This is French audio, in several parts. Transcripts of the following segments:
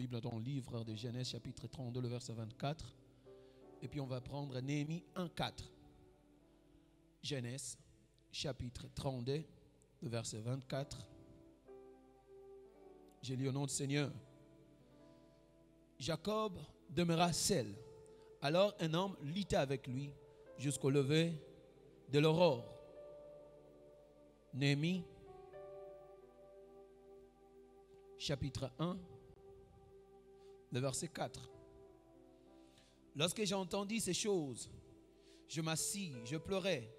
Bible dans le livre de Genèse chapitre 32, le verset 24. Et puis on va prendre Néhémie 1,4. Genèse chapitre 32, le verset 24. J'ai lu au nom du Seigneur. Jacob demeura seul. Alors un homme lutta avec lui jusqu'au lever de l'aurore. Néhémie chapitre 1, le verset 4. Lorsque j'ai entendu ces choses, je m'assis, je pleurais,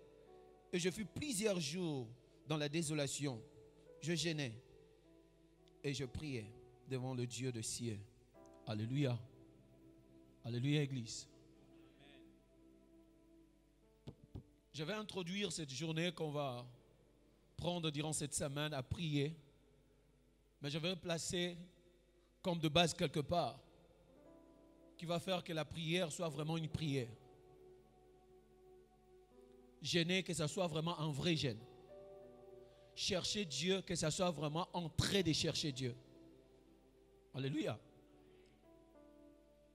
et je fus plusieurs jours dans la désolation. Je gênais et je priais devant le Dieu de cieux. Alléluia. Alléluia, Église. Je vais introduire cette journée qu'on va prendre durant cette semaine à prier. Mais je vais placer comme de base quelque part qui va faire que la prière soit vraiment une prière. Gêner, que ça soit vraiment un vrai gêne. Chercher Dieu, que ça soit vraiment en train de chercher Dieu. Alléluia.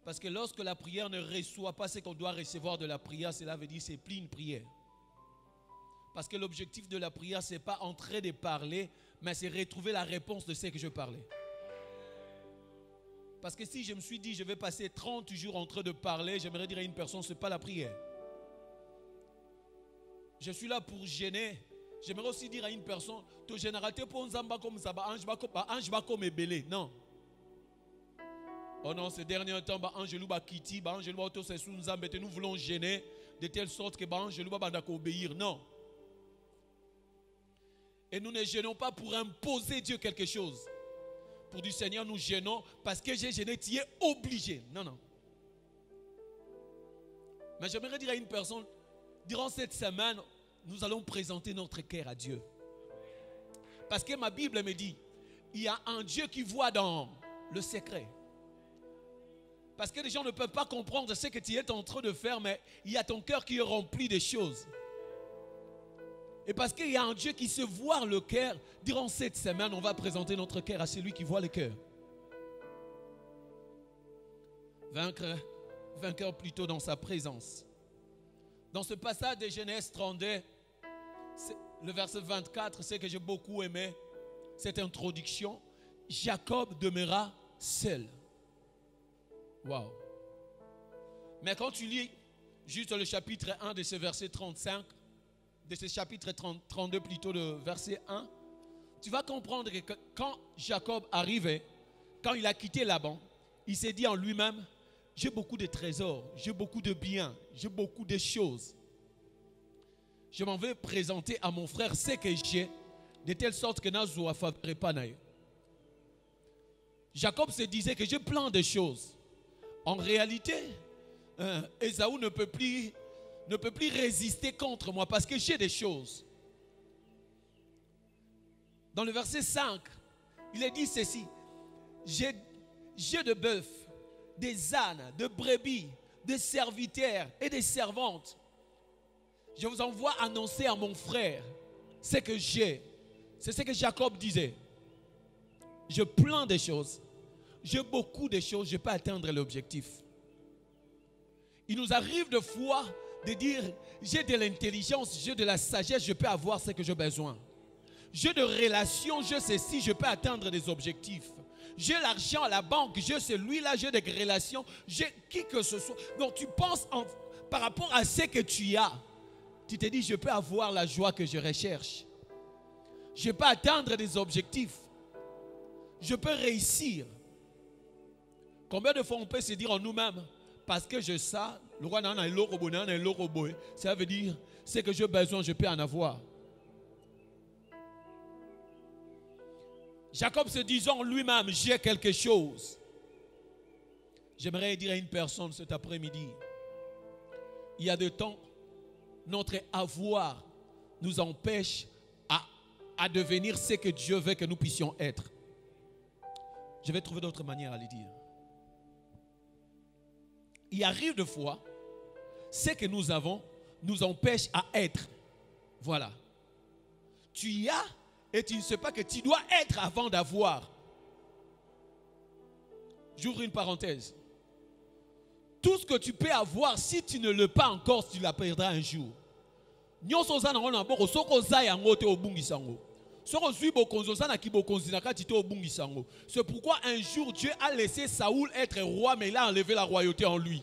Parce que lorsque la prière ne reçoit pas ce qu'on doit recevoir de la prière, cela veut dire que ce n'est plus une prière. Parce que l'objectif de la prière, ce n'est pas en train de parler, mais c'est retrouver la réponse de ce que je parlais. Parce que si je me suis dit, je vais passer 30 jours en train de parler, j'aimerais dire à une personne, ce n'est pas la prière. Je suis là pour gêner. J'aimerais aussi dire à une personne, tu généralité pour un zamba comme ça, ange va comme ébélé. Non. Oh non, ces derniers temps, Angelou va quitter, Angelou va autosé sous nous voulons gêner de telle sorte que Angelou va obéir. Non. Et nous ne gênons pas pour imposer Dieu quelque chose. Pour du Seigneur, nous gênons parce que j'ai gêné, tu es obligé. Non, non. Mais j'aimerais dire à une personne, durant cette semaine, nous allons présenter notre cœur à Dieu. Parce que ma Bible me dit, il y a un Dieu qui voit dans le secret. Parce que les gens ne peuvent pas comprendre ce que tu es en train de faire, mais il y a ton cœur qui est rempli de choses. Et parce qu'il y a un Dieu qui se voit le cœur, durant cette semaine, on va présenter notre cœur à celui qui voit le cœur. Vainqueur plutôt dans sa présence. Dans ce passage de Genèse 32, le verset 24, c'est que j'ai beaucoup aimé cette introduction. Jacob demeura seul. Waouh. Mais quand tu lis juste le chapitre 1 de ce verset 35, de ce chapitre 32 plutôt, le verset 1, tu vas comprendre que quand Jacob arrivait, quand il a quitté Laban, il s'est dit en lui-même, j'ai beaucoup de trésors, j'ai beaucoup de biens, j'ai beaucoup de choses. Je m'en vais présenter à mon frère ce que j'ai, de telle sorte que Nazoua ne favore pas. Jacob se disait que j'ai plein de choses. En réalité, Ésaü ne peut plus résister contre moi parce que j'ai des choses. Dans le verset 5, il est dit ceci. J'ai de bœufs, des ânes, de brebis, des serviteurs et des servantes. Je vous envoie annoncer à mon frère ce que j'ai. C'est ce que Jacob disait. J'ai plein de choses. J'ai beaucoup de choses. Je peux atteindre l'objectif. Il nous arrive de fois de dire, j'ai de l'intelligence, j'ai de la sagesse, je peux avoir ce que j'ai besoin. J'ai de relations, je sais si je peux atteindre des objectifs. J'ai l'argent à la banque, j'ai celui-là, j'ai des relations, j'ai qui que ce soit. Donc tu penses par rapport à ce que tu as, tu te dis, je peux avoir la joie que je recherche. Je peux atteindre des objectifs. Je peux réussir. Combien de fois on peut se dire en nous-mêmes, parce que je sais, le roi n'a un robot, ça veut dire, ce que j'ai besoin, je peux en avoir. Jacob se disant lui-même, j'ai quelque chose. J'aimerais dire à une personne cet après-midi, il y a des temps, notre avoir nous empêche à devenir ce que Dieu veut que nous puissions être. Je vais trouver d'autres manières à le dire. Il arrive de fois, ce que nous avons nous empêche à être. Voilà. Tu y as et tu ne sais pas que tu dois être avant d'avoir. J'ouvre une parenthèse. Tout ce que tu peux avoir, si tu ne le pas encore, tu la perdras un jour. C'est pourquoi un jour Dieu a laissé Saoul être roi, mais il a enlevé la royauté en lui.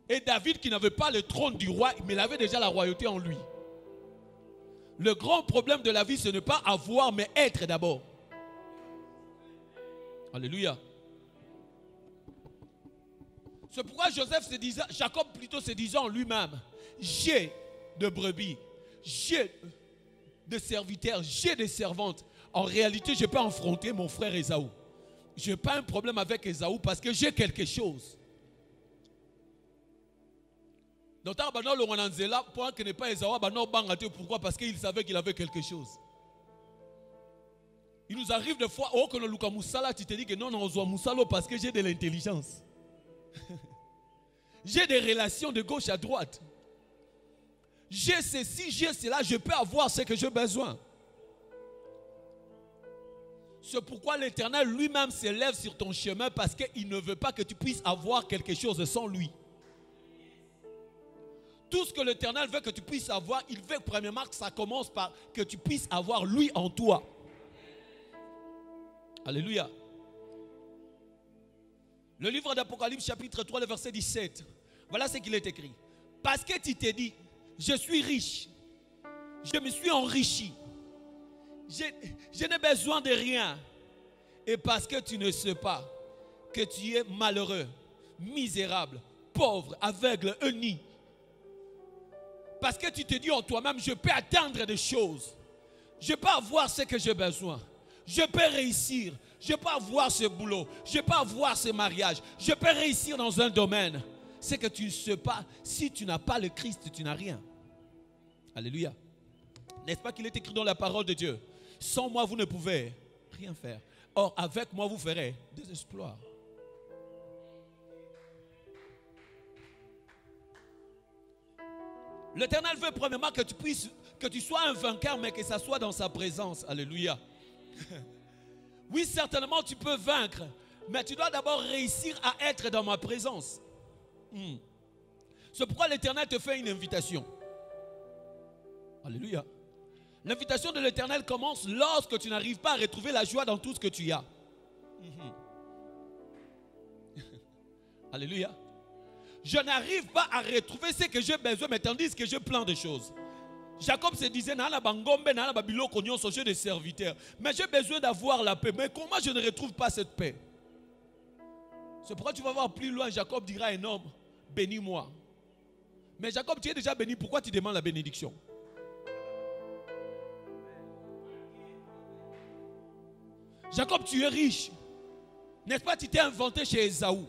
Et David, qui n'avait pas le trône du roi, mais il avait déjà la royauté en lui. Le grand problème de la vie, ce n'est pas avoir, mais être d'abord. Alléluia. C'est pourquoi Jacob plutôt se disant lui-même, j'ai de brebis, j'ai de serviteurs, j'ai de servantes. En réalité, je peux affronter mon frère Ésaü. Je n'ai pas un problème avec Ésaü parce que j'ai quelque chose. Donc, pour que ne pas Ésaü, pourquoi? Parce qu'il savait qu'il avait quelque chose. Il nous arrive des fois, oh, que tu te dis que non, parce que j'ai de l'intelligence. J'ai des relations de gauche à droite. J'ai ceci, j'ai cela, je peux avoir ce que j'ai besoin. C'est pourquoi l'Éternel lui-même s'élève sur ton chemin parce qu'il ne veut pas que tu puisses avoir quelque chose sans lui. Tout ce que l'Éternel veut que tu puisses avoir, il veut premièrement que ça commence par que tu puisses avoir lui en toi. Alléluia. Le livre d'Apocalypse chapitre 3, le verset 17. Voilà ce qu'il est écrit. Parce que tu t'es dit, je suis riche. Je me suis enrichi. Je n'ai besoin de rien. Et parce que tu ne sais pas que tu es malheureux, misérable, pauvre, aveugle, uni. Parce que tu te dis en toi-même, je peux atteindre des choses. Je peux avoir ce que j'ai besoin. Je peux réussir. Je peux avoir ce boulot. Je peux avoir ce mariage. Je peux réussir dans un domaine. C'est que tu ne sais pas, si tu n'as pas le Christ, tu n'as rien. Alléluia. N'est-ce pas qu'il est écrit dans la parole de Dieu? Sans moi, vous ne pouvez rien faire. Or, avec moi, vous ferez des exploits. L'Éternel veut premièrement que tu sois un vainqueur, mais que ça soit dans sa présence. Alléluia. Oui, certainement tu peux vaincre, mais tu dois d'abord réussir à être dans ma présence. C'est pourquoi l'Éternel te fait une invitation. Alléluia. L'invitation de l'Éternel commence lorsque tu n'arrives pas à retrouver la joie dans tout ce que tu as. Alléluia. Je n'arrive pas à retrouver ce que j'ai besoin, mais tandis que j'ai plein de choses. Jacob se disait, j'ai des serviteurs, mais j'ai besoin d'avoir la paix. Mais comment je ne retrouve pas cette paix? C'est pourquoi tu vas voir plus loin, Jacob dira à un homme, bénis-moi. Mais Jacob, tu es déjà béni, pourquoi tu demandes la bénédiction? Jacob, tu es riche. N'est-ce pas, tu t'es inventé chez Ésaü.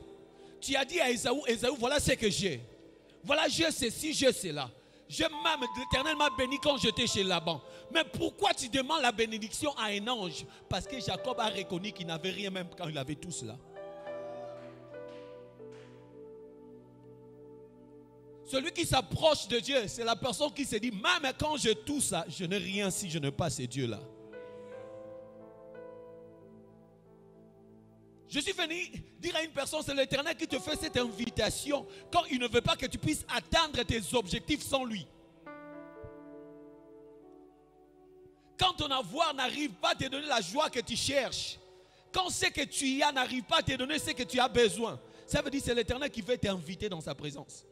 Tu as dit à Ésaü, Ésaü, voilà ce que j'ai. Voilà, j'ai ceci, j'ai cela. L'Éternel m'a béni quand j'étais chez Laban. Mais pourquoi tu demandes la bénédiction à un ange? Parce que Jacob a reconnu qu'il n'avait rien même quand il avait tout cela. Celui qui s'approche de Dieu, c'est la personne qui se dit, même quand j'ai tout ça, je n'ai rien si je n'ai pas ce Dieu-là. Je suis venu dire à une personne, c'est l'Éternel qui te fait cette invitation quand il ne veut pas que tu puisses atteindre tes objectifs sans lui. Quand ton avoir n'arrive pas à te donner la joie que tu cherches, quand ce que tu y as n'arrive pas à te donner ce que tu as besoin, ça veut dire que c'est l'Éternel qui veut t'inviter dans sa présence.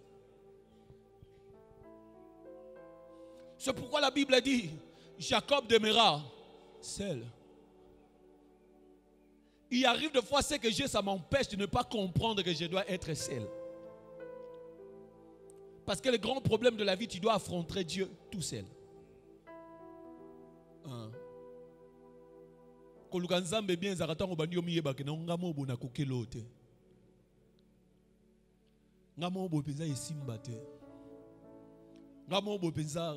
C'est pourquoi la Bible dit, Jacob demeura seul. Il arrive des fois, ce que j'ai, ça m'empêche de ne pas comprendre que je dois être seul. Parce que le grand problème de la vie, tu dois affronter Dieu tout seul.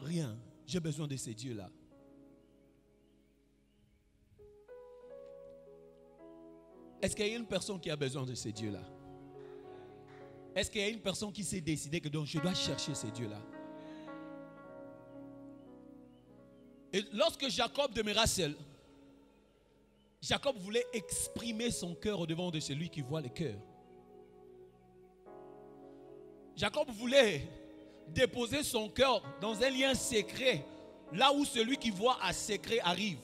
Rien. J'ai besoin de ces dieux-là. Est-ce qu'il y a une personne qui a besoin de ces dieux-là? Est-ce qu'il y a une personne qui s'est décidée que donc je dois chercher ces dieux-là? Et lorsque Jacob demeura seul, Jacob voulait exprimer son cœur au devant de celui qui voit le cœur. Jacob voulait déposer son cœur dans un lien secret, là où celui qui voit à secret arrive.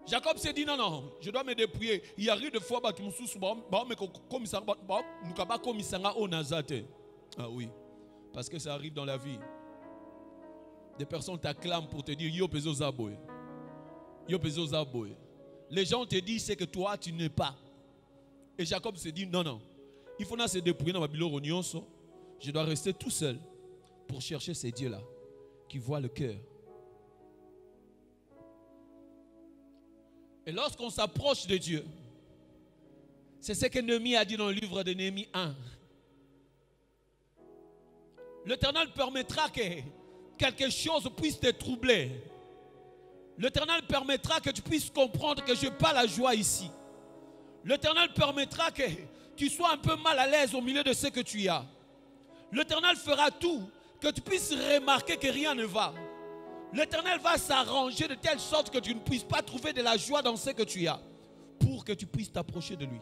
Jacob s'est dit non, je dois me dépouiller. Il arrive des fois qui me sous ah oui, parce que ça arrive dans la vie. Des personnes t'acclament pour te dire yo peso zaboy. Yo peso zaboy. Les gens te disent c'est que toi tu n'es pas. Et Jacob se dit non, il faut se dépouiller dans ma bilo. Je dois rester tout seul pour chercher ces dieux-là qui voient le cœur. Et lorsqu'on s'approche de Dieu, c'est ce que Néhémie a dit dans le livre de Néhémie 1. L'Éternel permettra que quelque chose puisse te troubler. L'Éternel permettra que tu puisses comprendre que je n'ai pas la joie ici. L'Éternel permettra que tu sois un peu mal à l'aise au milieu de ce que tu as. L'Éternel fera tout que tu puisses remarquer que rien ne va. L'Éternel va s'arranger de telle sorte que tu ne puisses pas trouver de la joie dans ce que tu as, pour que tu puisses t'approcher de lui.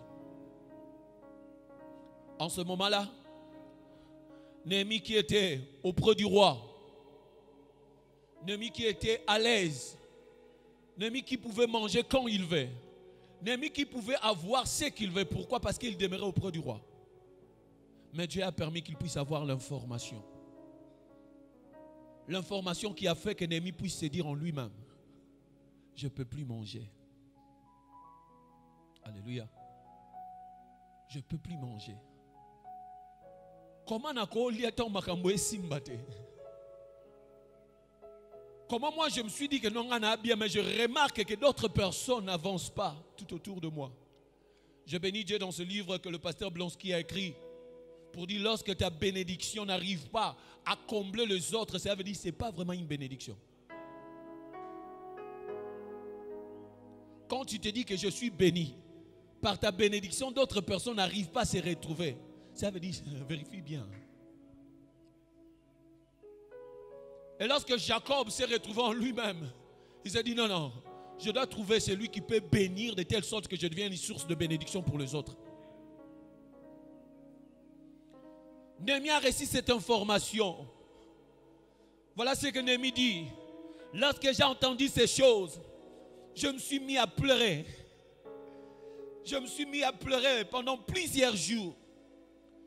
En ce moment-là, Néhémie qui était auprès du roi, Néhémie qui était à l'aise, Néhémie qui pouvait manger quand il veut, Néhémie qui pouvait avoir ce qu'il veut. Pourquoi? Parce qu'il demeurait auprès du roi. Mais Dieu a permis qu'il puisse avoir l'information. L'information qui a fait que Néhémie puisse se dire en lui-même, je ne peux plus manger. Alléluia. Je ne peux plus manger. Comment moi je me suis dit que non, on a bien, mais je remarque que d'autres personnes n'avancent pas tout autour de moi. Je bénis Dieu dans ce livre que le pasteur Blonsky a écrit pour dire lorsque ta bénédiction n'arrive pas à combler les autres, ça veut dire que ce n'est pas vraiment une bénédiction. Quand tu te dis que je suis béni, par ta bénédiction, d'autres personnes n'arrivent pas à se retrouver. Ça veut dire, vérifie bien. Et lorsque Jacob s'est retrouvé en lui-même, il s'est dit non, je dois trouver celui qui peut bénir de telle sorte que je devienne une source de bénédiction pour les autres. Néhémie a reçu cette information. Voilà ce que Néhémie dit. Lorsque j'ai entendu ces choses, je me suis mis à pleurer. Je me suis mis à pleurer pendant plusieurs jours.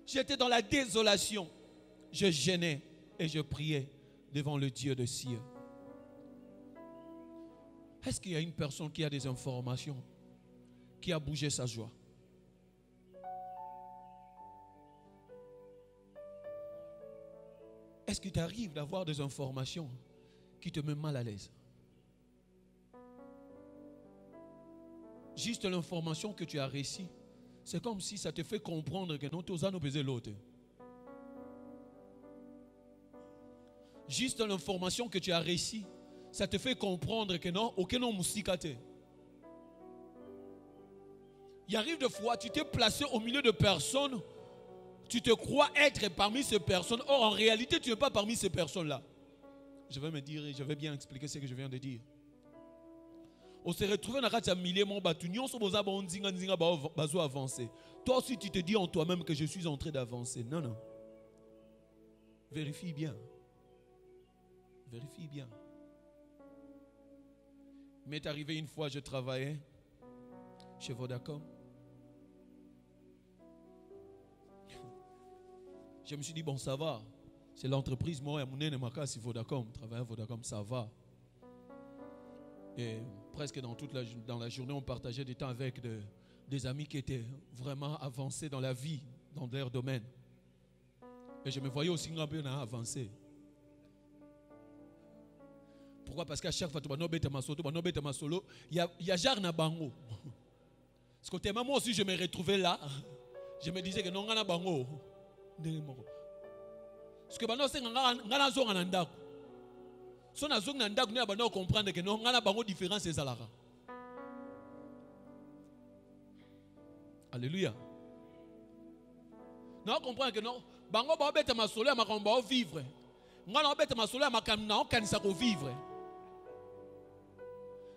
J'étais dans la désolation. Je gênais et je priais devant le Dieu de cieux. Est-ce qu'il y a une personne qui a des informations, qui a bougé sa joie? Est-ce qu'il t'arrive d'avoir des informations qui te mettent mal à l'aise? Juste l'information que tu as réussi, c'est comme si ça te fait comprendre que non, tu as besoin l'autre. Juste l'information que tu as réussi, ça te fait comprendre que non, aucun homme moussicate. Il arrive des fois, tu t'es placé au milieu de personnes, tu te crois être parmi ces personnes, or en réalité tu n'es pas parmi ces personnes-là. Je vais me dire, je vais bien expliquer ce que je viens de dire. On s'est retrouvé dans la milieu mon bâtonnion, on avancer. Toi aussi tu te dis en toi-même que je suis en train d'avancer. Non. Vérifie bien. Vérifie bien. Il m'est arrivé une fois, je travaillais chez Vodacom. Je me suis dit, bon, ça va. C'est l'entreprise, moi, si Vodacom, travailler à Vodacom, ça va. Et presque dans la journée, on partageait des temps avec des amis qui étaient vraiment avancés dans la vie, dans leur domaine. Et je me voyais aussi un peu avancé. Pourquoi? Parce qu'à chaque fois, il y a genre na bango. Parce que moi aussi, je me retrouvais là. Je me disais que non, on a bango. Parce que maintenant, c'est ngana zonga nandako. So na zonga nandako, nous allons comprendre que non, on a bango différence et salara. Alléluia. Nous comprenons que non, bango ba bete masolo ya makambo vivre. Ngana bete masolo ya makambo na kanisa ko vivre.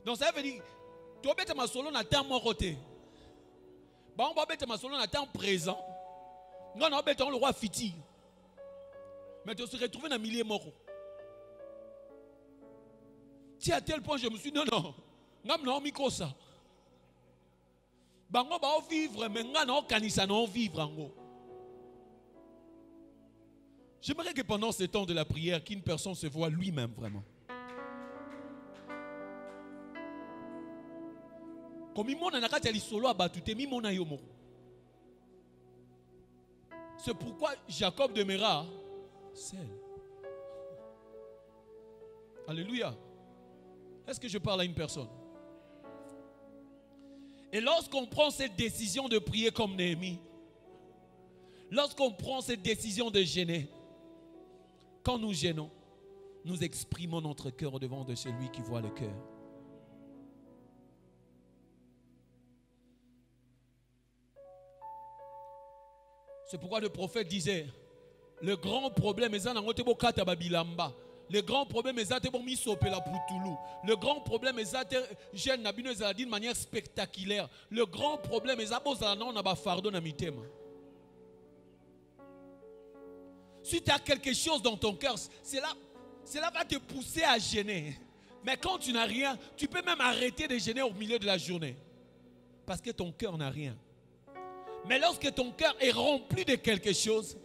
Donc ça veut dire, tu vas mettre ma solo dans le temps mon côté. On va mettre ma solo dans le temps présent. On va mettre le roi Fiti. Mais tu te retrouves dans un millier mort. Si à tel point je me suis dit, non, non, micro ça. On va vivre, mais on va vivre. J'aimerais que pendant ce temps de la prière, qu'une personne se voit lui-même vraiment. Comme il m'a dit, c'est pourquoi Jacob demeura seul. Alléluia. Est-ce que je parle à une personne? Et lorsqu'on prend cette décision de prier comme Néhémie, lorsqu'on prend cette décision de gêner, quand nous gênons, nous exprimons notre cœur au devant de celui qui voit le cœur. C'est pourquoi le prophète disait, le grand problème est le grand problème est le grand problème est d'une manière spectaculaire. Le grand problème est si tu as quelque chose dans ton cœur, cela va te pousser à gêner. Mais quand tu n'as rien, tu peux même arrêter de gêner au milieu de la journée. Parce que ton cœur n'a rien. Mais lorsque ton cœur est rempli de quelque chose,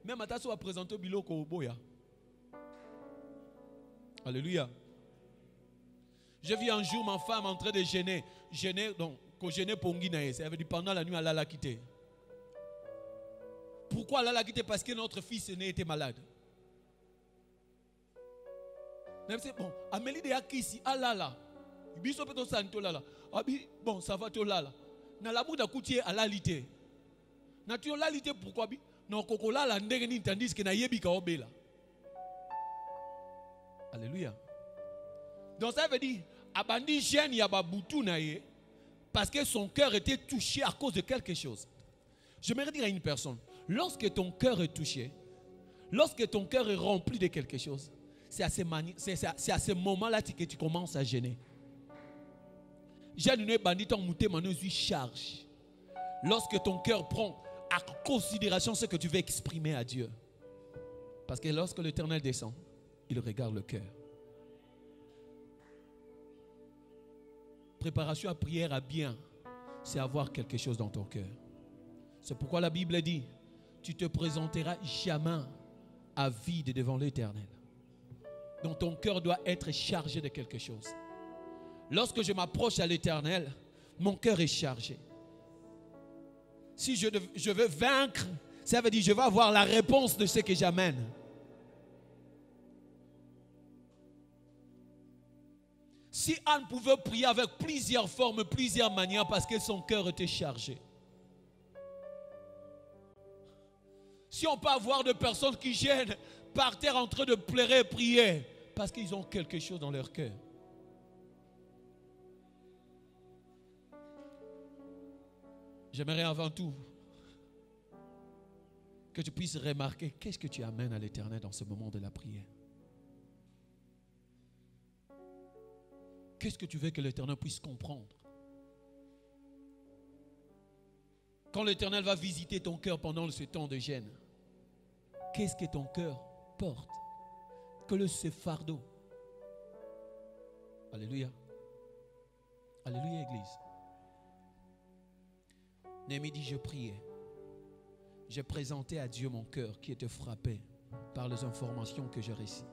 même à ta soeur va présenter au biloko au boya. Alléluia. J'ai vu un jour ma femme en train de gêner. Donc, quand gêner pour Nguinae, ça veut dire pendant la nuit, elle l'a quitté. Pourquoi elle l'a quitté? Parce que notre fils aîné était malade. Bon, Amélie de Akisi, alala. Biso peut santo lala. Bon, ça va to lala. Na la mouda koutier à la lité. Na tu la lité pourquoi bi? Non kokola la ndenge tandis que na yebi ka obela. Alléluia. Donc ça veut dire abandi jeune yababutu na ye parce que son cœur était touché à cause de quelque chose. J'aimerais dire à une personne, lorsque ton cœur est touché, lorsque ton cœur est rempli de quelque chose, c'est à ce moment-là que tu commences à gêner. Charge. Lorsque ton cœur prend en considération ce que tu veux exprimer à Dieu. Parce que lorsque l'Éternel descend, il regarde le cœur. Préparation à prière à bien, c'est avoir quelque chose dans ton cœur. C'est pourquoi la Bible dit, tu te présenteras jamais à vide devant l'Éternel. Donc ton cœur doit être chargé de quelque chose. Lorsque je m'approche à l'Éternel, mon cœur est chargé. Si je veux vaincre, ça veut dire que je vais avoir la réponse de ce que j'amène. Si Anne pouvait prier avec plusieurs formes, plusieurs manières, parce que son cœur était chargé. Si on peut avoir des personnes qui gênent par terre en train de pleurer et prier, parce qu'ils ont quelque chose dans leur cœur. J'aimerais avant tout que tu puisses remarquer qu'est-ce que tu amènes à l'Éternel dans ce moment de la prière. Qu'est-ce que tu veux que l'Éternel puisse comprendre? Quand l'Éternel va visiter ton cœur pendant ce temps de gêne, qu'est-ce que ton cœur porte? Que ce fardeau. Alléluia. Alléluia, Église. Néhémie dit, je priais. J'ai présenté à Dieu mon cœur qui était frappé par les informations que j'ai reçues.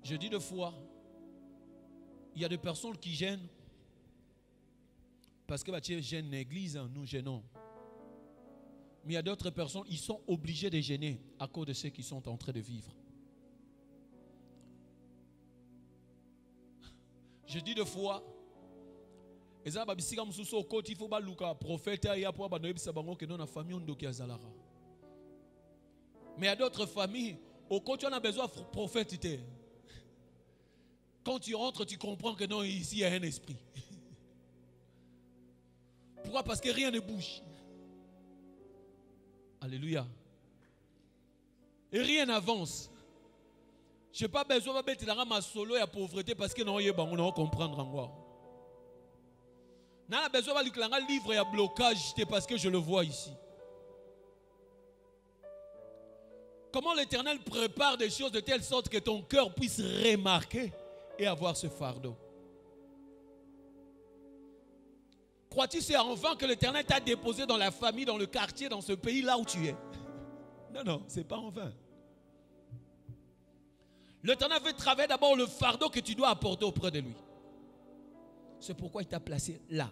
Je dis deux fois, il y a des personnes qui gênent parce que tu gênes l'église, nous gênons. Mais il y a d'autres personnes, ils sont obligés de gêner à cause de ce qu'ils sont en train de vivre. Je dis deux fois, mais il y a d'autres familles, au côté on a besoin de prophète. Quand tu rentres, tu comprends que non, ici il y a un esprit. Pourquoi? Parce que rien ne bouge. Alléluia. Et rien n'avance. Je n'ai pas besoin de mettre ma solo et la pauvreté parce que non, on va comprendre encore. Je n'ai pas besoin de mettre un livre et un blocage parce que je le vois ici. Comment l'Éternel prépare des choses de telle sorte que ton cœur puisse remarquer et avoir ce fardeau. Crois-tu c'est en vain que l'Éternel t'a déposé dans la famille, dans le quartier, dans ce pays là où tu es? Non, non, ce n'est pas en vain. L'Éternel veut travailler d'abord le fardeau que tu dois apporter auprès de lui. C'est pourquoi il t'a placé là.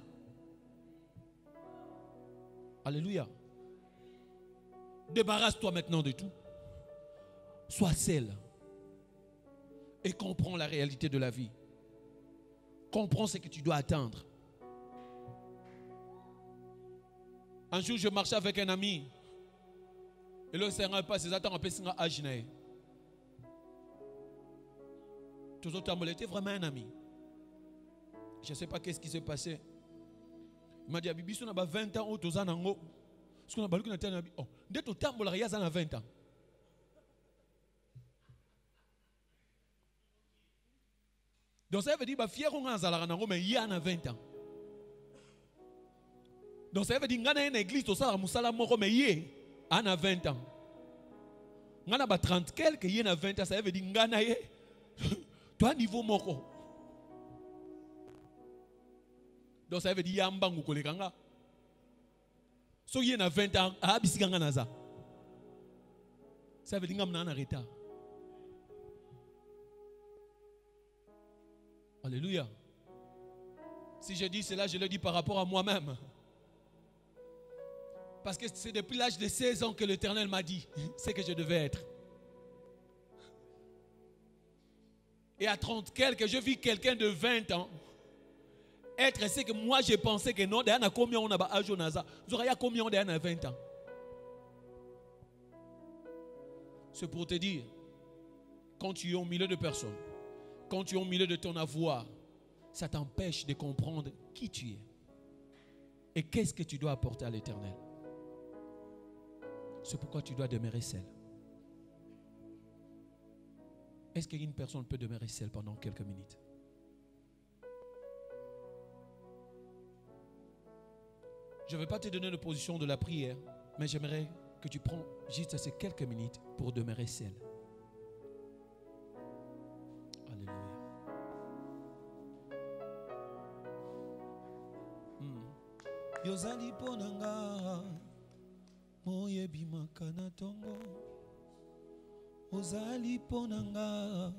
Alléluia. Débarrasse-toi maintenant de tout. Sois seul. Et comprends la réalité de la vie. Comprends ce que tu dois atteindre. Un jour, je marchais avec un ami. Et le Seigneur passe, il attend un peu son âge. Tout autant, il était vraiment un ami. Je ne sais pas qu'est-ce qui s'est passé. Il m'a dit, Bibi, si on a 20 ans, tu as 20 ans. Parce qu'on a balu qu'on a 20 ans. Dès tout temps, on a 20 ans. Donc ça veut dire que fier on a mais il y a 20 ans. Donc ça veut dire que une église tout ça musala moko mais il a 20 ans. Ngana ba 30 quelques il y a 20 ans ça veut dire ngana ye toi niveau moko. Donc ça veut dire yambangu kolekanga. So il y a 20 ans a bisika ngana za. Ça veut dire ngamna na retard. Alléluia. Si je dis cela, je le dis par rapport à moi-même. Parce que c'est depuis l'âge de 16 ans que l'Éternel m'a dit ce que je devais être. Et à 30 quelques, je vis quelqu'un de 20 ans. Être ce que moi j'ai pensé que non, d'ailleurs, combien on a à Jonaza. Vous aurez combien on a 20 ans. C'est pour te dire, quand tu es au milieu de personnes, quand tu es au milieu de ton avoir, ça t'empêche de comprendre qui tu es. Et qu'est-ce que tu dois apporter à l'Éternel. C'est pourquoi tu dois demeurer seul. Est-ce qu'une personne peut demeurer seule pendant quelques minutes? Je ne vais pas te donner la position de la prière, mais j'aimerais que tu prends juste ces quelques minutes pour demeurer seul. Yozali ponanga moye bimakana tongo Ozali ponanga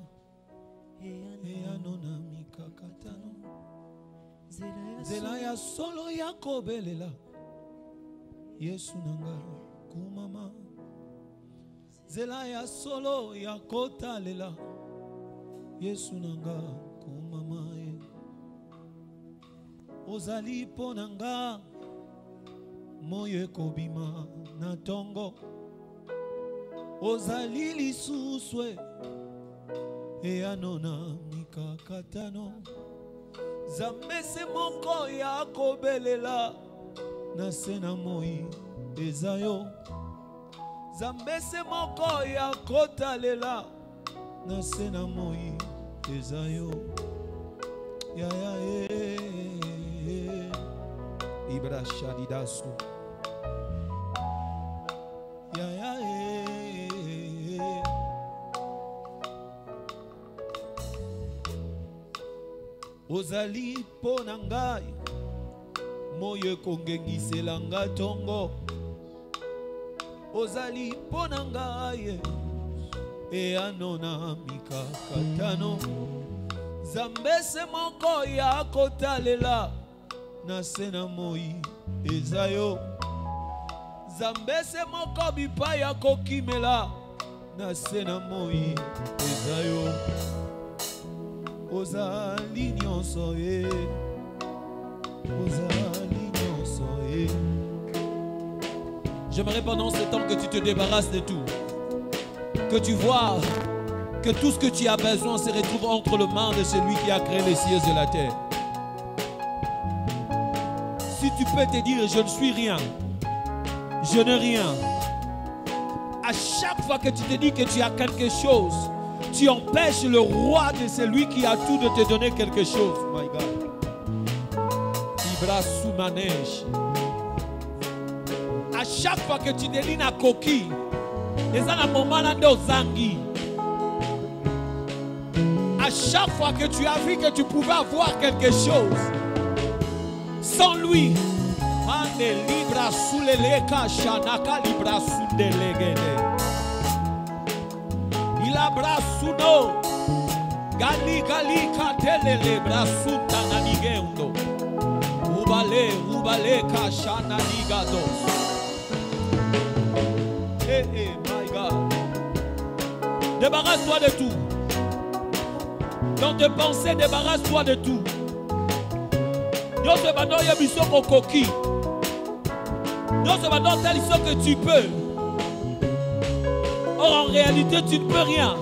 eyanona mikakatano Zela ya solo ya kobelela Yesu nanga kumama Zela ya solo ya kotalela Yesu nanga kumama Ozali ponanga moye kobima na tongo Ozali lisuswe eyanona mikakatano Zambese moko ya kobelela na sena moi ezayo Zambese moko ya kotalela na sena moi ezayo ya Ibra Shadidasu Ozali ponangai moye kongengiselanga tongo Ozali ponangai eyanona mikakatano Zambese moko ya kotalela na sena moi ezayo Zambese moko bipa ya kokimela na sena moi ezayo Ozali nyonso e Ozali nyonso e. J'aimerais pendant ce temps que tu te débarrasses de tout, que tu vois que tout ce que tu as besoin se retrouve entre les mains de celui qui a créé les cieux et la terre. Si tu peux te dire je ne suis rien, je n'ai rien, à chaque fois que tu te dis que tu as quelque chose, tu empêches le roi de celui qui a tout de te donner quelque chose. My God. Ibra Soumanesh. À chaque fois que tu délines à coquille, et ça un moment là de zangi. À chaque fois que tu as vu que tu pouvais avoir quelque chose, sans lui, Ane libra suleleka shanaka libra sundelegede. Il abrasuno gali gali katele libra suntananigendo. Ubale kashana ligados. My God. Débarrasse-toi de tout. Dans tes pensées, débarrasse-toi de tout. Dieu se va donner mission au coquille. Dieu se va donner telle mission que tu peux. Or en réalité, tu ne peux rien.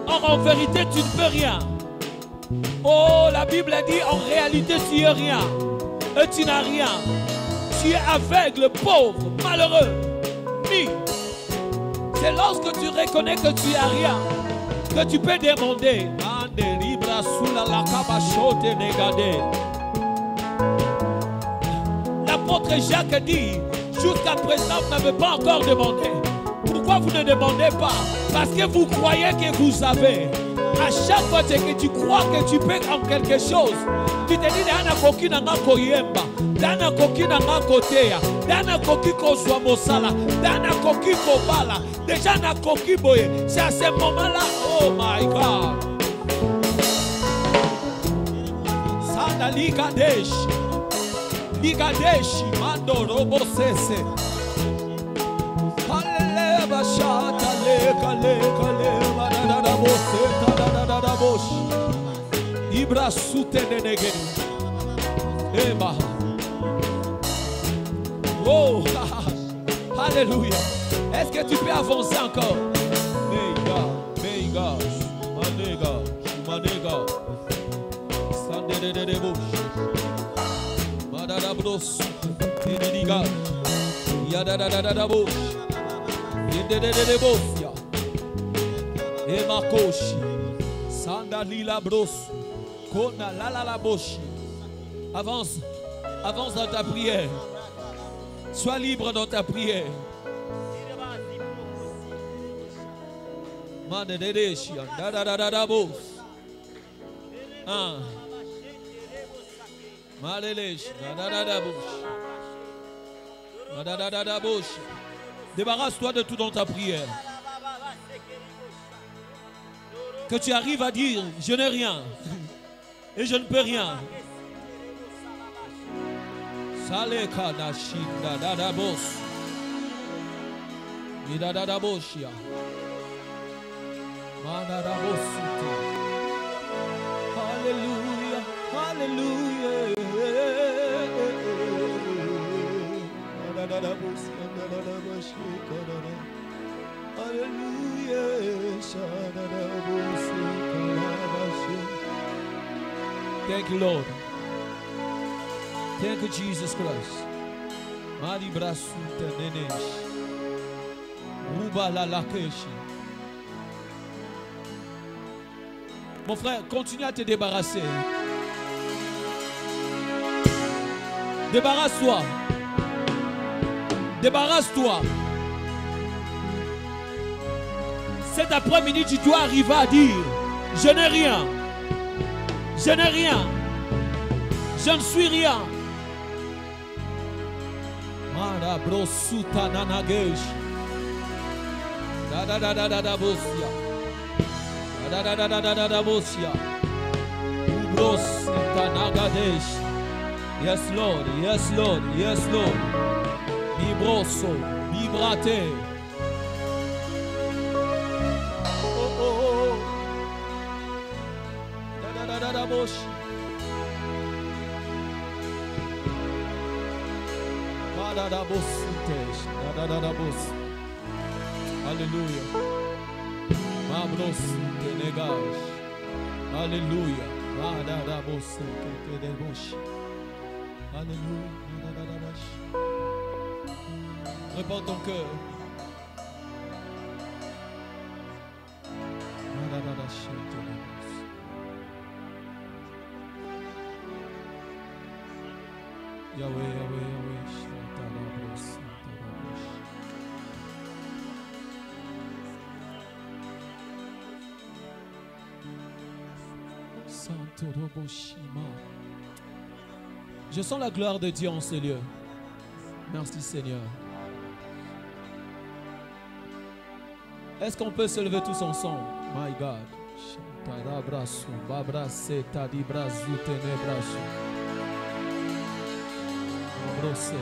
Or en vérité, tu ne peux rien. Oh, la Bible dit en réalité, tu es rien. Et tu n'as rien. Tu es aveugle, pauvre, malheureux. C'est lorsque tu reconnais que tu n'as rien que tu peux demander. L'apôtre Jacques dit, jusqu'à présent vous n'avez pas encore demandé. Pourquoi vous ne demandez pas? Parce que vous croyez que vous avez. À chaque fois que tu crois que tu peux en quelque chose, tu te dis dana koki nanga koyemba, dana koki nanga koteya, dana koki kozwa mosala, dana koki kobala, déjà na koki boye. C'est à ce moment-là, oh my God. Sana ligadesh, ligadesh, mando robo sese. Hallelujah, shata le kale, madada bose, tada bosh. Ibra soute de negeni. Eba. Oh, Alléluia. Est-ce que tu peux avancer encore? Mega, manega. Sande de bush. Madada bros. Diniga. Yada bush. Yende de bosia. Ema koshi. Sandalila bros. Kona la boshi. Avance dans ta prière. Sois libre dans ta prière. Mande dedeshia. Da bos. Malelesh. Da bosh. Débarrasse-toi de tout dans ta prière. Que tu arrives à dire, je n'ai rien. Et je ne peux rien. Saleka da shinda da bos. Ida da boshia. Mana da bosuta. Hallelujah. Hallelujah. Da bosia da boshika da. Hallelujah. Shada da bosia da. Thank you, Lord. Thank you, Jesus Christ. Mari brasuta nenesh. Ruba la lakeshi. Mon frère, continue à te débarrasser. Débarrasse-toi. Débarrasse-toi. Cet après-midi, tu dois arriver à dire, je n'ai rien. Je n'ai rien. Je ne suis rien. Mara brosuta nanagesh. Da bosia. Da bosia. Brosita nagadesh. Yes Lord, yes Lord, yes Lord. Vibroso, vibrate. Oh. Da bosia. Alléluia. Alléluia. Alléluia. Répands ton cœur. Yahweh, Yahweh, Yahweh. Shatarabos, Shatarabos. Santo Roboshima. Je sens la gloire de Dieu en ce lieu. Merci Seigneur. Est-ce qu'on peut se lever tous ensemble? My God. Shatarabrasu, babrase, tadibrazu, tenebrasu. Abrose.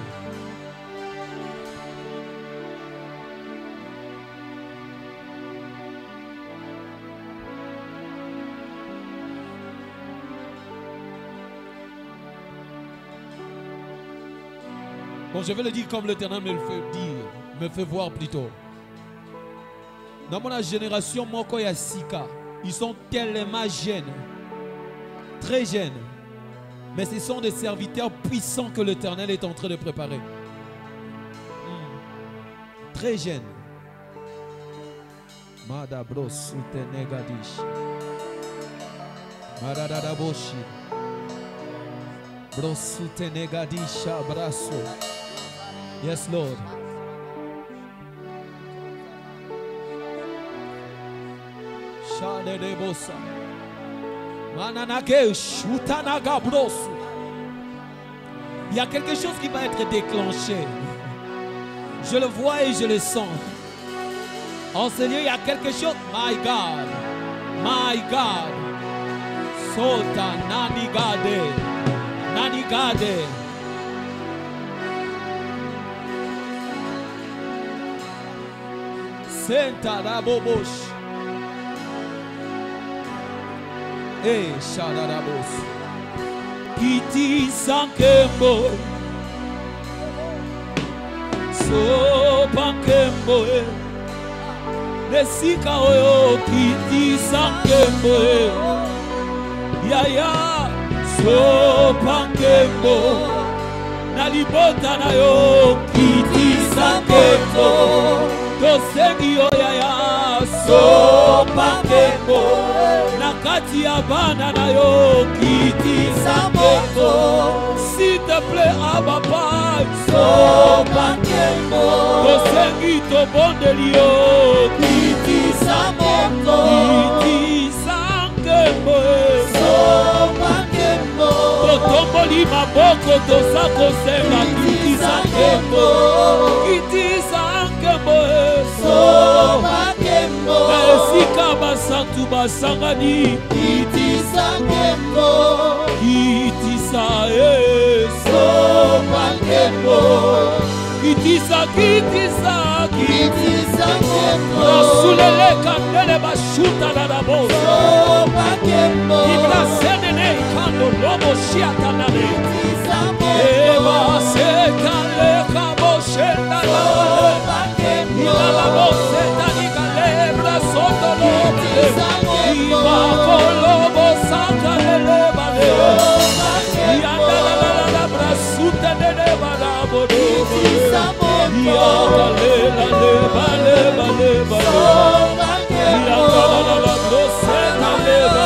Bon, je vais le dire comme l'Éternel me le fait dire, me fait voir plutôt. Dans mon génération, Moko et Sika, ils sont tellement jeunes, très jeunes. Mais ce sont des serviteurs puissants que l'Éternel est en train de préparer. Très jeunes. Madabros Sutenegadish. Madadadaboshi. Brosutenegadisha braso. Yes, Lord. Shade de bossa. Mananake shutanaga brosu. Il y a quelque chose qui va être déclenché. Je le vois et je le sens. En ce lieu, il y a quelque chose. My God. My God. Sota nanigade. Nanigade. Senta da bobosh. Eh, shadarabos. Kiti sankembo. So pankembo. Nesika oyo kiti sankembo. Ya ya. So pankembo. Nalibota na yo kiti sankembo. Tosengi oyaya so pakembo nakati ya bana na yo kiti samoko s'il te plaît Abba Papa so pakembo tosengi to bondeli yo kiti samoko kiti sankembo so pakembo totomboli maboko tosako senga kiti sankembo kiti sankembo so pakembo esika basantu basangani kiti sankembo kiti sa so pakembo kiti sa rasulele kandele bashuta na dabo so pakembo ibrasenene kando lobo shiata na ne kiti sankembo eba sekale kabo shenda la voce tanica lebra sotto l'ombre i bacolobo sacra leva i andala la brasuta leva la bodo i andala leva i andala la broseta leva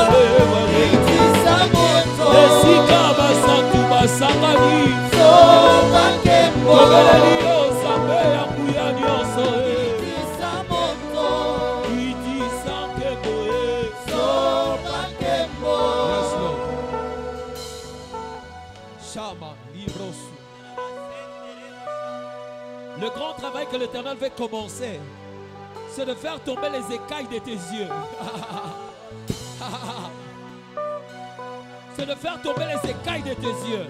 e si cava santu basangani so pakembo Le grand travail que l'Éternel veut commencer, c'est de faire tomber les écailles de tes yeux. C'est de faire tomber les écailles de tes yeux.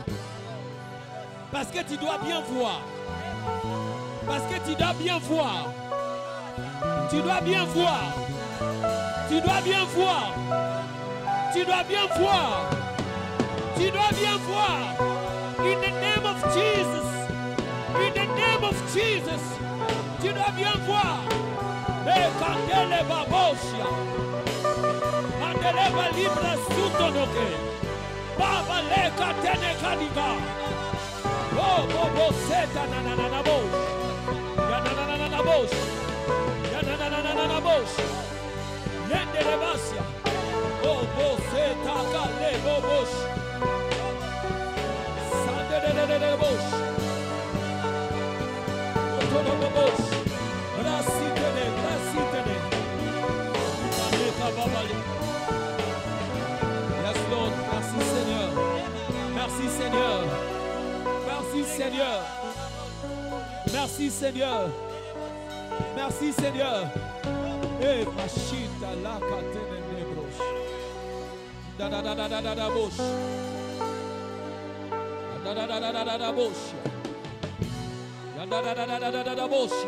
Parce que tu dois bien voir. Parce que tu dois bien voir. Tu dois bien voir. Tu dois bien voir. Tu dois bien voir. Tu dois bien voir. In the name of Jesus. In the name of Jesus. Tu dois bien voir. Et candele babosia. Candele va libra sutonoke. Baba le katene kadiga. Oh, bobo seta na bosh. Ya na bosh. Ya na bosh. Yende rebasia. Oh, bo seta kale bobosh. Sande de bosh. Seigneur. Merci Seigneur. Merci Seigneur. Merci Seigneur. Eh, machita la katene nebros. Da da da da da da da bosh. Da da da da da da da bosh. Da da da da da da da da bosh.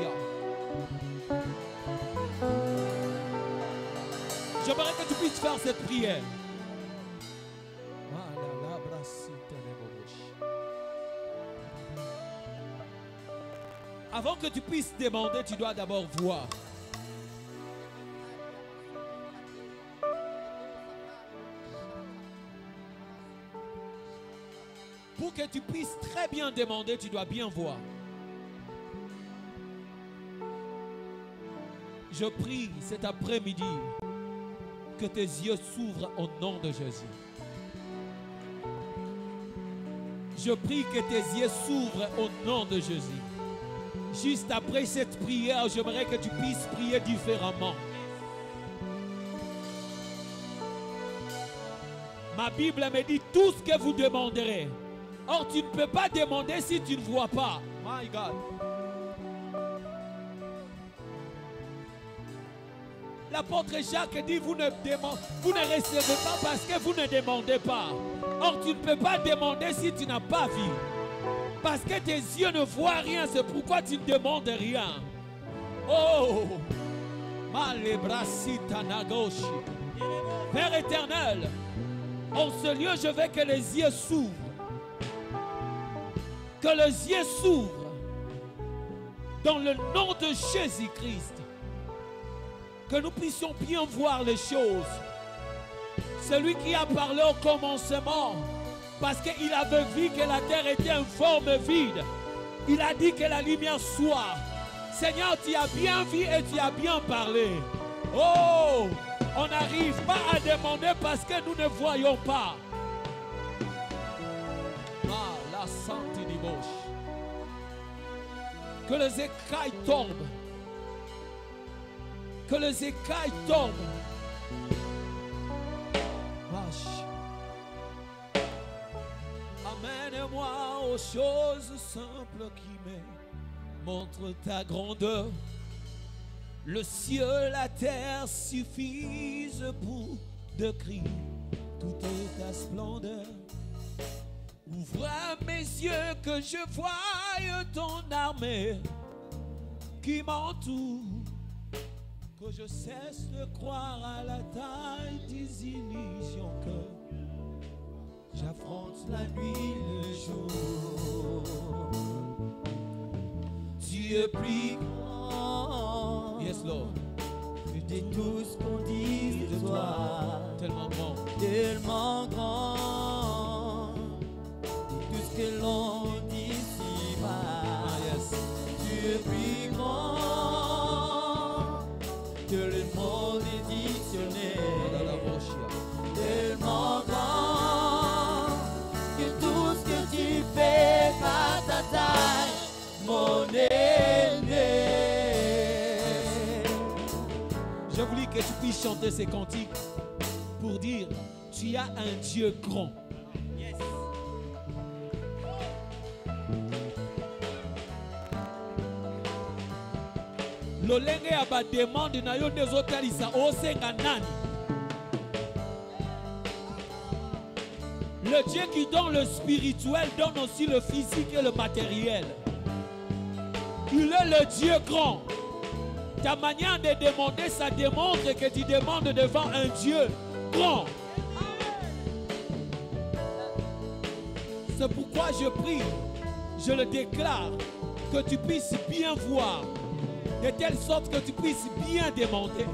J'aimerais que tu puisses faire cette prière. Avant que tu puisses demander, tu dois d'abord voir. Pour que tu puisses très bien demander, tu dois bien voir. Je prie cet après-midi que tes yeux s'ouvrent au nom de Jésus. Je prie que tes yeux s'ouvrent au nom de Jésus. Juste après cette prière, j'aimerais que tu puisses prier différemment. Ma Bible me dit tout ce que vous demanderez. Or, tu ne peux pas demander si tu ne vois pas. My God. L'apôtre Jacques dit, vous ne recevez pas parce que vous ne demandez pas. Or, tu ne peux pas demander si tu n'as pas vu. Parce que tes yeux ne voient rien, c'est pourquoi tu ne demandes rien. Oh! Père éternel, en ce lieu, je veux que les yeux s'ouvrent. Que les yeux s'ouvrent. Dans le nom de Jésus-Christ. Que nous puissions bien voir les choses. Celui qui a parlé au commencement, parce qu'il avait vu que la terre était une forme vide, il a dit que la lumière soit. Seigneur, tu as bien vu et tu as bien parlé. Oh, on n'arrive pas à demander parce que nous ne voyons pas. Ah, la santé du bouche. Que les écailles tombent. Que les écailles tombent. Amène-moi aux choses simples qui me montrent ta grandeur. Le ciel, la terre suffisent pour décrire toute ta splendeur. Ouvre mes yeux que je voie ton armée qui m'entoure. Que je cesse de croire à la taille des illusions que j'affronte la nuit, le jour. Tu es plus grand, yes Lord, que de tout ce qu'on dit de toi. Tellement grand, tellement grand, de tout ce que l'on dit ici-bas. Ah, yes. Tu es plus grand que le monde est dictionné. Tellement grand que tout ce que tu fais à ta taille, mon aîné. Je voulais que tu puisses chanter ces cantiques pour dire tu as un Dieu grand. Yes. Lolenge aba demande na yo nezotalisa osenga nani. Le Dieu qui donne le spirituel donne aussi le physique et le matériel. Il est le Dieu grand. Ta manière de demander, ça démontre que tu demandes devant un Dieu grand. C'est pourquoi je prie, je le déclare, que tu puisses bien voir, de telle sorte que tu puisses bien demander.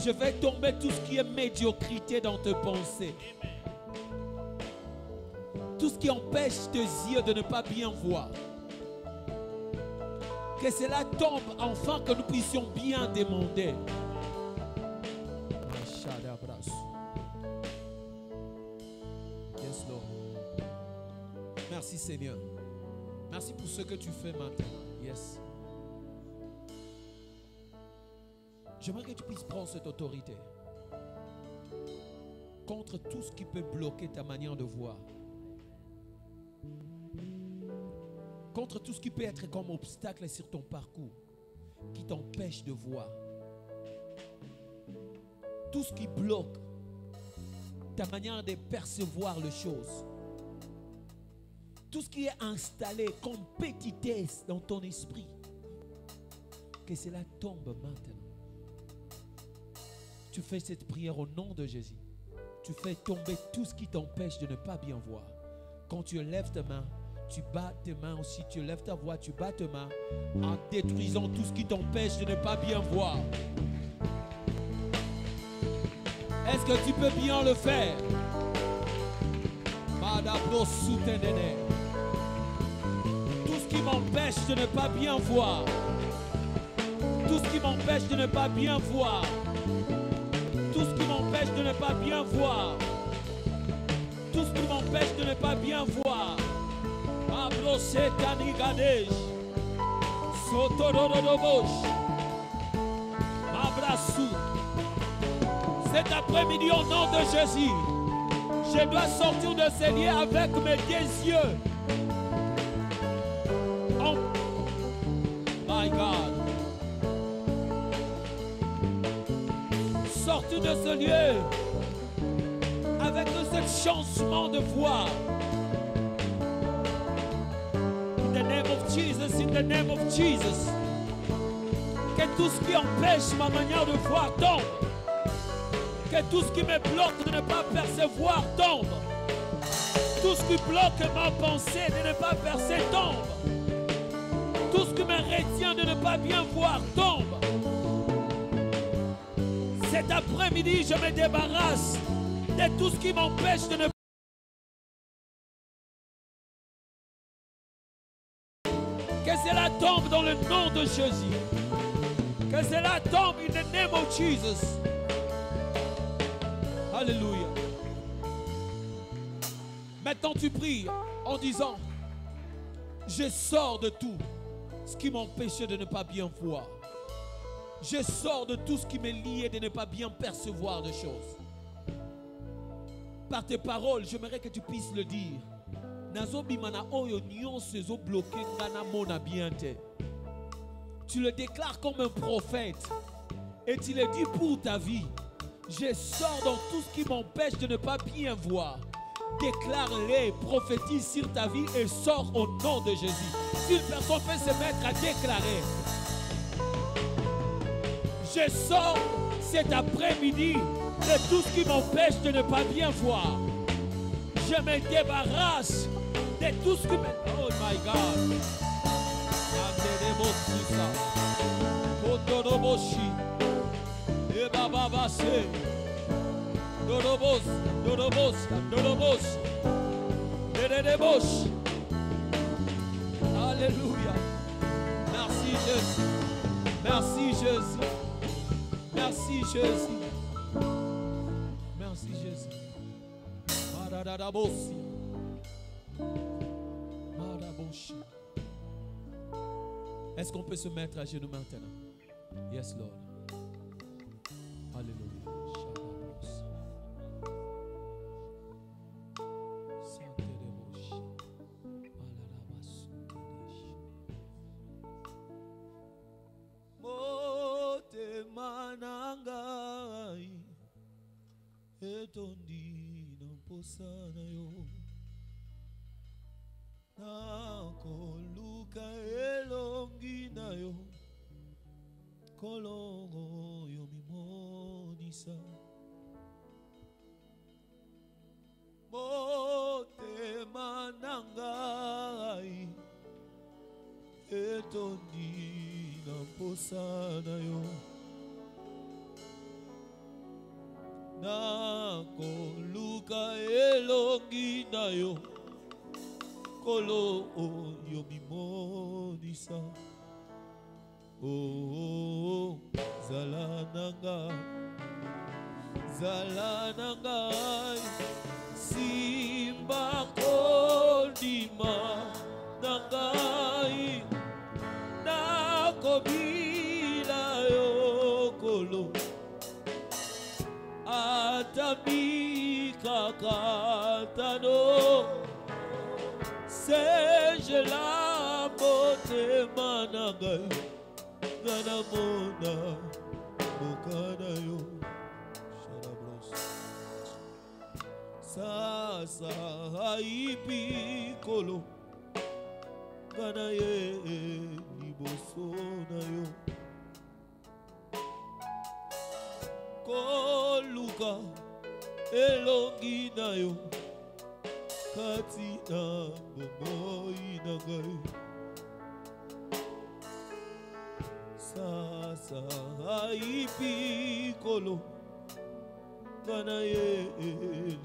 Je vais tomber tout ce qui est médiocrité dans tes pensées. Tout ce qui empêche tes yeux de ne pas bien voir. Que cela tombe enfin, que nous puissions bien demander. Yes, Lord. Merci Seigneur. Merci pour ce que tu fais maintenant. Yes. J'aimerais que tu puisses prendre cette autorité. contre tout ce qui peut bloquer ta manière de voir. Contre tout ce qui peut être comme obstacle sur ton parcours, qui t'empêche de voir. Tout ce qui bloque ta manière de percevoir les choses. Tout ce qui est installé comme petitesse dans ton esprit. Que cela tombe maintenant. Tu fais cette prière au nom de Jésus. Tu fais tomber tout ce qui t'empêche de ne pas bien voir. Quand tu lèves tes mains, tu bats tes mains aussi. Tu lèves ta voix, tu bats tes mains en détruisant tout ce qui t'empêche de ne pas bien voir. Est-ce que tu peux bien le faire? Tout ce qui m'empêche de ne pas bien voir. Tout ce qui m'empêche de ne pas bien voir. Tout ce qui m'empêche de ne pas bien voir. Tout ce qui m'empêche de ne pas bien voir. Abrosé Kanigadesh. Sotorodobosh. Abrasou. Cet après-midi, au nom de Jésus, je dois sortir de ces lieux avec mes deux yeux. Oh my God. Sortir de ce lieu avec ce changement de voix. In the name of Jesus, in the name of Jesus. Que tout ce qui empêche ma manière de voir tombe. Que tout ce qui me bloque de ne pas percevoir tombe. Tout ce qui bloque ma pensée de ne pas percer tombe. Tout ce qui me retient de ne pas bien voir tombe. Cet après-midi, je me débarrasse de tout ce qui m'empêche de ne pas. Que cela tombe dans le nom de Jésus. Que cela tombe in the name of Jesus. Alléluia. Maintenant tu pries en disant, je sors de tout ce qui m'empêchait de ne pas bien voir. Je sors de tout ce qui m'est lié de ne pas bien percevoir des choses. Par tes paroles, j'aimerais que tu puisses le dire. Tu le déclares comme un prophète et tu le dis pour ta vie. Je sors dans tout ce qui m'empêche de ne pas bien voir. Déclare-les, prophétise sur ta vie et sors au nom de Jésus. Si une personne peut se mettre à déclarer, je sors cet après-midi de tout ce qui m'empêche de ne pas bien voir. Je me débarrasse de tout ce qui me... Oh my God. Alléluia. Merci Jésus. Merci Jésus. Merci Jésus. Merci Jésus. Est-ce qu'on peut se mettre à genoux maintenant? Yes, Lord. Alléluia. Nakoluka elongi na yo kolongo yo mimonisa motema na ngai etondi na posa na yo nakoluka elongi na yo kolo yo mimonisa oh zala nanga simba kondima nangai nakobila yo kolo Atamika katano Seje la bote managai Gana mona Bokana yo Sharabros Sasa haipi kolo Gana ye Libosona yo Koluka elongina yo katina bomoina gai sasa haipi kolo gana ye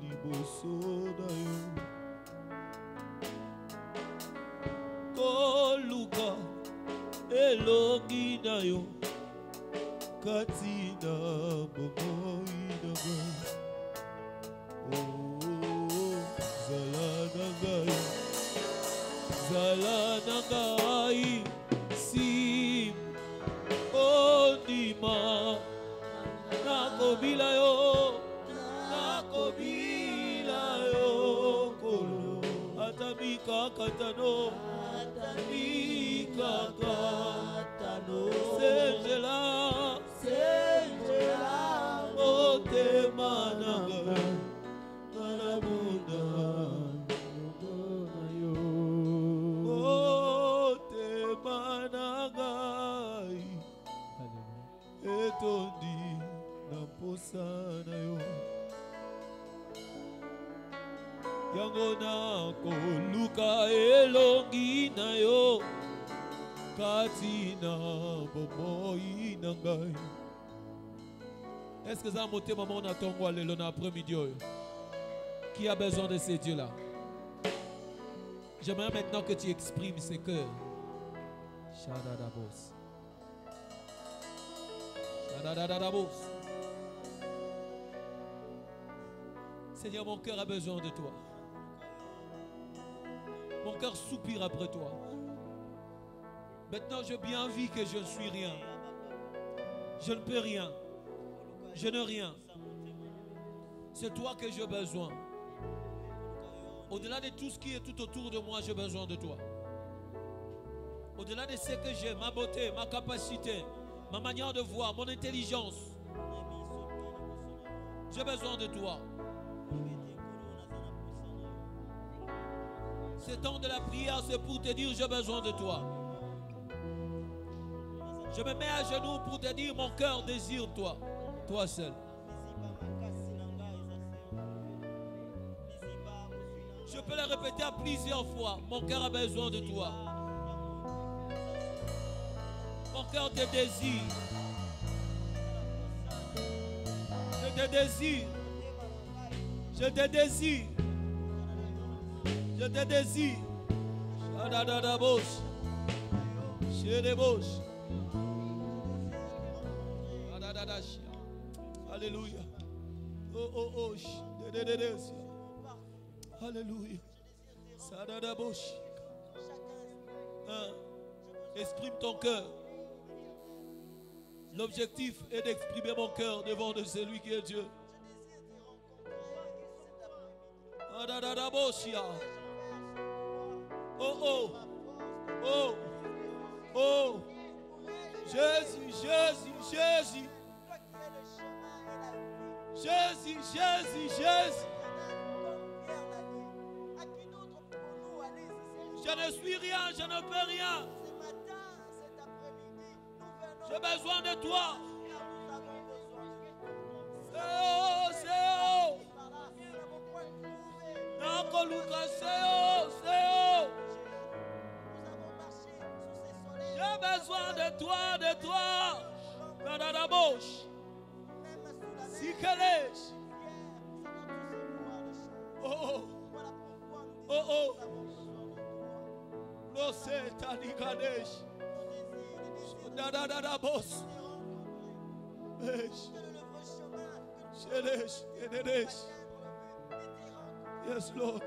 libosona yo Koluka elongina yo katina bomoina gai Zalanagai sim onima nakobila yo kolo atamika katano sejela otemanaga Etondi namposana yo Yango na koluka elongina yo Katina bomoi nangai. Est-ce que ça a monté maman na tongo lelo na après-midi? Qui a besoin de ces dieux-là? J'aimerais maintenant que tu exprimes ces cœurs. Shadadabos. Shadadadabos. Seigneur, mon cœur a besoin de toi. Mon cœur soupire après toi. Maintenant, j'ai bien envie que je ne suis rien. Je ne peux rien. Je ne rien. C'est toi que j'ai besoin. Au-delà de tout ce qui est tout autour de moi, j'ai besoin de toi. Au-delà de ce que j'ai, ma beauté, ma capacité, ma manière de voir, mon intelligence, j'ai besoin de toi. Ce temps de la prière, c'est pour te dire j'ai besoin de toi. Je me mets à genoux pour te dire mon cœur désire toi, toi seul. Je peux le répéter à plusieurs fois. Mon cœur a besoin de toi. Mon cœur te désire. Je te désire. Je te désire. Je te désire. Shadadadabosh. Shedebosh. Shadadadash. Alléluia. Oh oh oh. Shedededesi. Alléluia. Sadadabosh. Exprime ton cœur. L'objectif est d'exprimer mon cœur devant de celui qui est Dieu. Adadadaboshia. Oh oh. Oh. Oh. Jésus, Jésus, Jésus. Jésus, Jésus, Jésus. Je ne suis rien, je ne peux rien. J'ai besoin de toi. C'est haut, c'est haut. Nakoluka, c'est haut, c'est haut. J'ai besoin de toi, de toi. Nadadabosh. Sikalesh. Oh oh. Oh oh. No se tani ganesh. Da boss. Yes, Lord.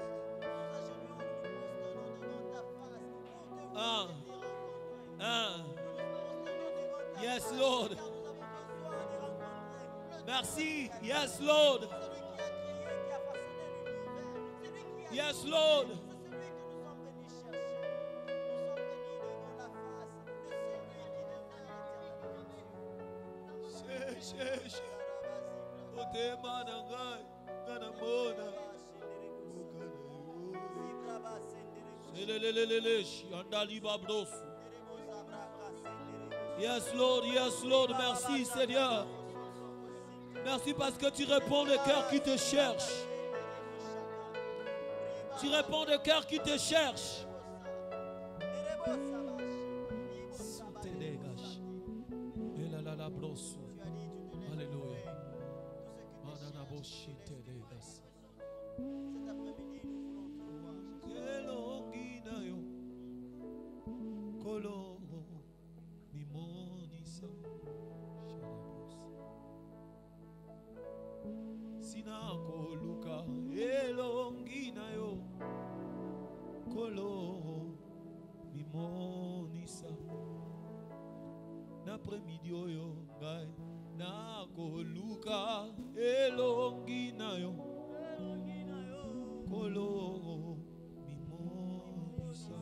Yes, Lord. Merci. Yes, Lord. Yes, Lord. Yes, Lord, merci Seigneur. Merci parce que tu réponds le cœur qui te cherche. Tu réponds le cœur qui te cherche. Alléluia. Après-midi oyo ngai na koluka elongi na yo kolo mimonisa.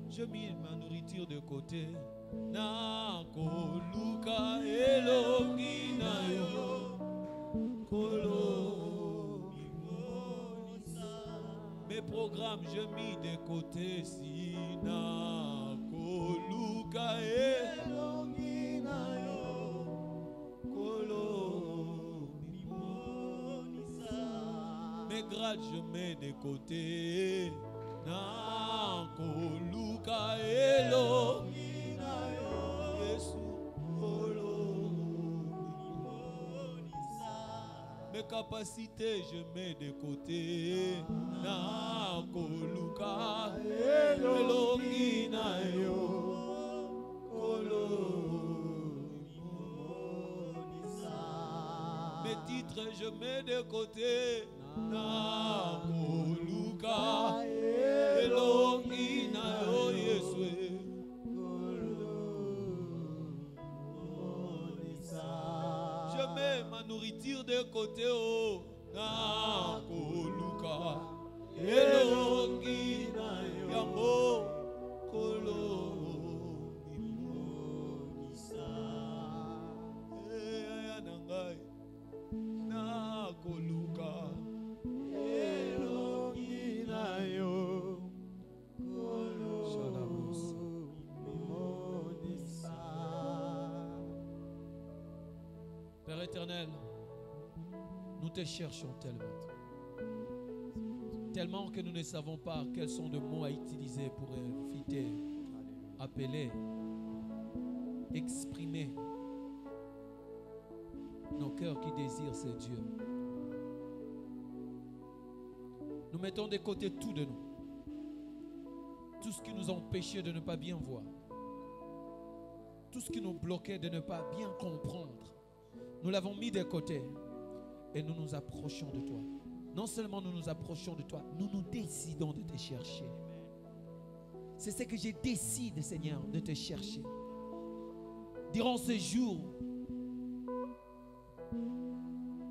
Je mis ma nourriture de côté na koluka elongi na yo kolo mimonisa. Mes programmes je mis de côté si na koluka elongi na yo kolo mimonisa. Mes grades je mets de côté na koluka elongi na yo Yesu kolo mimonisa. Mes capacités je mets de côté na koluka elongi na yo kolo mimonisa. Mes titres je mets de côté na koluka elongi na yo Yesu kolo mimonisa. Je mets ma nourriture de côté oh na koluka elongi na yo yango kolo mimonisa. Aya na ngai na koluka elongi na yo kolo mimonisa. Père éternel, nous te cherchons tellement que nous ne savons pas quels sont les mots à utiliser pour inviter, appeler, exprimer nos cœurs qui désirent ce Dieu. Nous mettons de côté tout de nous, tout ce qui nous empêchait de ne pas bien voir, tout ce qui nous bloquait de ne pas bien comprendre. Nous l'avons mis de côté et nous nous approchons de toi. Non seulement nous nous approchons de toi, nous nous décidons de te chercher. C'est ce que je décide, Seigneur, de te chercher. Durant ce jour,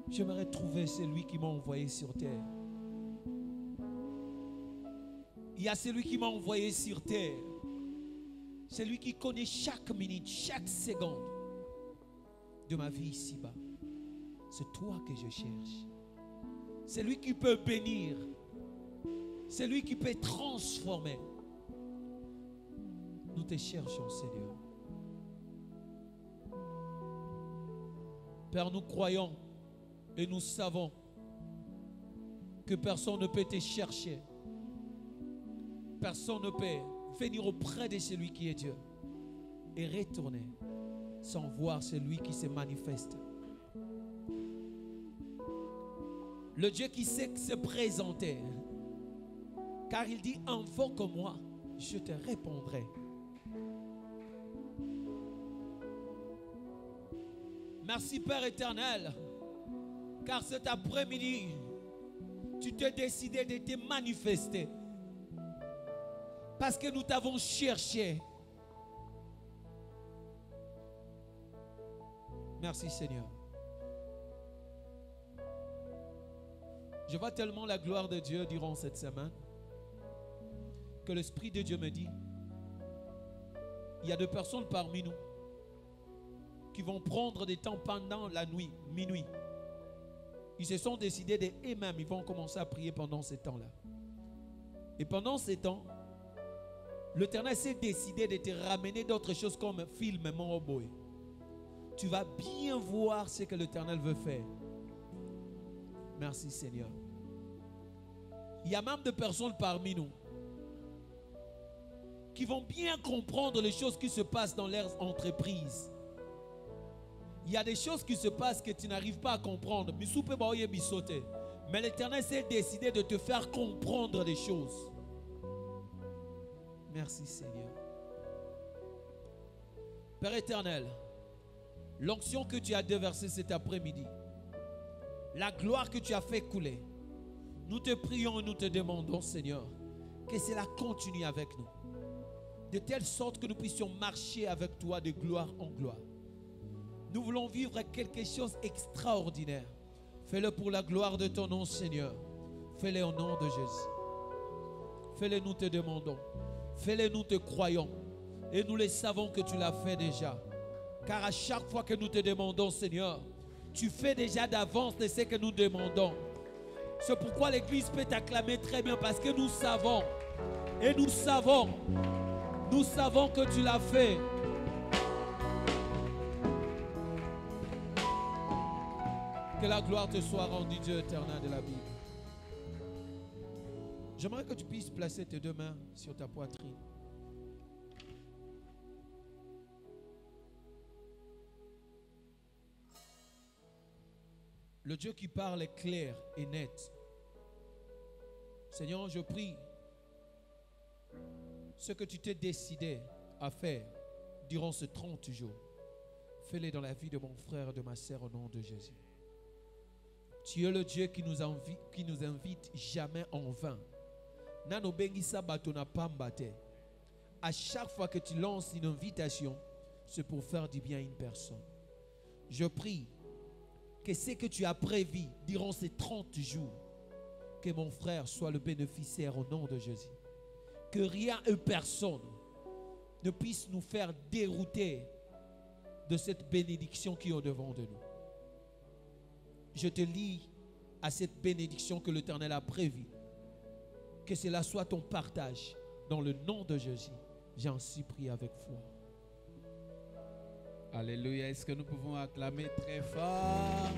j'aimerais trouver celui qui m'a envoyé sur terre. Il y a celui qui m'a envoyé sur terre. Celui qui connaît chaque minute, chaque seconde de ma vie ici-bas. C'est toi que je cherche. C'est lui qui peut bénir. C'est lui qui peut transformer. Nous te cherchons, Seigneur. Père, nous croyons et nous savons que personne ne peut te chercher. Personne ne peut venir auprès de celui qui est Dieu et retourner sans voir celui qui se manifeste. Le Dieu qui sait se présenter, car il dit: invoque-moi, je te répondrai. Merci Père éternel, car cet après-midi, tu t'es décidé de te manifester. Parce que nous t'avons cherché. Merci Seigneur. Je vois tellement la gloire de Dieu durant cette semaine que l'Esprit de Dieu me dit, il y a des personnes parmi nous qui vont prendre des temps pendant la nuit, minuit. Ils se sont décidés et même ils vont commencer à prier pendant ces temps-là. Et pendant ces temps, l'Éternel s'est décidé de te ramener d'autres choses comme film, mon boy. Tu vas bien voir ce que l'Éternel veut faire. Merci Seigneur. Il y a même des personnes parmi nous qui vont bien comprendre les choses qui se passent dans leurs entreprises. Il y a des choses qui se passent que tu n'arrives pas à comprendre. Mais l'Éternel s'est décidé de te faire comprendre des choses. Merci Seigneur. Père éternel, l'onction que tu as déversée cet après-midi, la gloire que tu as fait couler, nous te prions et nous te demandons, Seigneur, que cela continue avec nous. De telle sorte que nous puissions marcher avec toi de gloire en gloire. Nous voulons vivre quelque chose d'extraordinaire. Fais-le pour la gloire de ton nom, Seigneur. Fais-le au nom de Jésus. Fais-le, nous te demandons. Fais-le, nous te croyons. Et nous le savons que tu l'as fait déjà. Car à chaque fois que nous te demandons, Seigneur, tu fais déjà d'avance de ce que nous demandons. C'est pourquoi l'Église peut t'acclamer très bien, parce que nous savons. Et nous savons que tu l'as fait. Que la gloire te soit rendue, Dieu éternel de la Bible. J'aimerais que tu puisses placer tes deux mains sur ta poitrine. Le Dieu qui parle est clair et net. Seigneur, je prie ce que tu t'es décidé à faire durant ces 30 jours. Fais-le dans la vie de mon frère et de ma sœur au nom de Jésus. Tu es le Dieu qui nous invite jamais en vain. À chaque fois que tu lances une invitation, c'est pour faire du bien à une personne. Je prie que ce que tu as prévu durant ces 30 jours, que mon frère soit le bénéficiaire au nom de Jésus. Que rien et personne ne puisse nous faire dérouter de cette bénédiction qui est au-devant de nous. Je te lie à cette bénédiction que l'Éternel a prévue. Que cela soit ton partage. Dans le nom de Jésus, j'en suis prié avec foi. Alléluia. Est-ce que nous pouvons acclamer très fort?